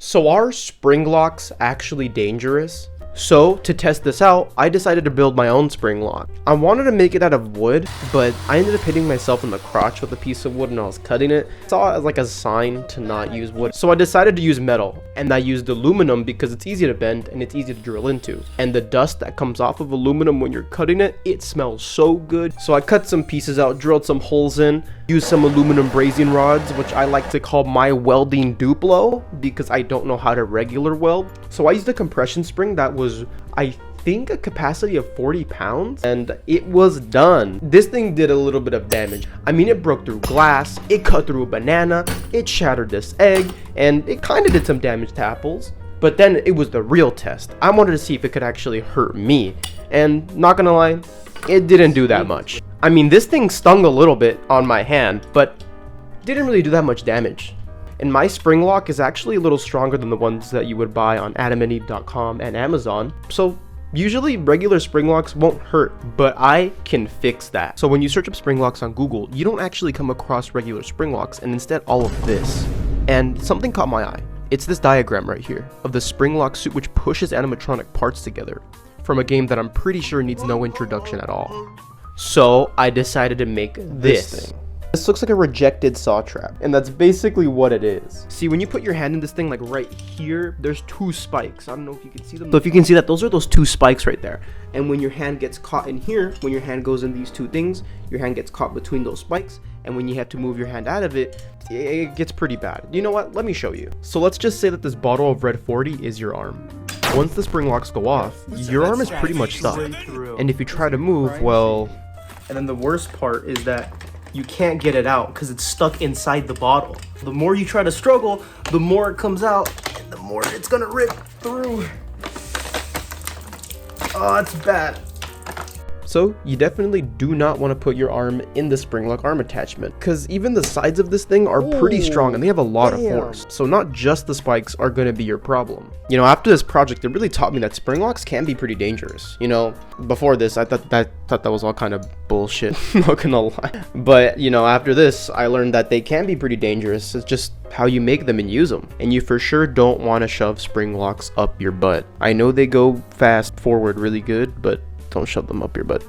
So are Springlocks actually dangerous? So to test this out, I decided to build my own spring lock. I wanted to make it out of wood, but I ended up hitting myself in the crotch with a piece of wood when I was cutting it. I saw it as like a sign to not use wood. So I decided to use metal, and I used aluminum because it's easy to bend and it's easy to drill into. And the dust that comes off of aluminum when you're cutting it, it smells so good. So I cut some pieces out, drilled some holes in, used some aluminum brazing rods, which I like to call my welding Duplo because I don't know how to regular weld. So I used a compression spring that was, I think, a capacity of 40 pounds, and it was done. This thing did a little bit of damage. I mean, it broke through glass, it cut through a banana, it shattered this egg, and it kind of did some damage to apples. But then it was the real test. I wanted to see if it could actually hurt me, and not gonna lie, it didn't do that much. I mean, this thing stung a little bit on my hand, but didn't really do that much damage. And my spring lock is actually a little stronger than the ones that you would buy on adamandeve.com and Amazon. So usually regular spring locks won't hurt, but I can fix that. So when you search up spring locks on Google, you don't actually come across regular spring locks, and instead all of this. And something caught my eye. It's this diagram right here of the spring lock suit which pushes animatronic parts together from a game that I'm pretty sure needs no introduction at all. So I decided to make this thing. This looks like a rejected saw trap, and that's basically what it is. See, when you put your hand in this thing, like right here, there's two spikes. I don't know if you can see them. So if you can see that, those are those two spikes right there. And when your hand gets caught in here, when your hand goes in these two things, your hand gets caught between those spikes, and when you have to move your hand out of it, it gets pretty bad. You know what? Let me show you. So let's just say that this bottle of Red 40 is your arm. Once the spring locks go off, your arm is pretty much stuck. And if you try to move, well... And then the worst part is that you can't get it out because it's stuck inside the bottle. The more you try to struggle, the more it comes out, and the more it's gonna rip through. Oh, it's bad. So you definitely do not want to put your arm in the spring lock arm attachment, because even the sides of this thing are pretty strong and they have a lot of force. So not just the spikes are going to be your problem. You know, after this project, it really taught me that spring locks can be pretty dangerous. You know, before this, I thought that was all kind of bullshit, not gonna lie. But you know, after this, I learned that they can be pretty dangerous. It's just how you make them and use them. And you for sure don't want to shove spring locks up your butt. I know they go fast forward really good, but don't shove them up your butt.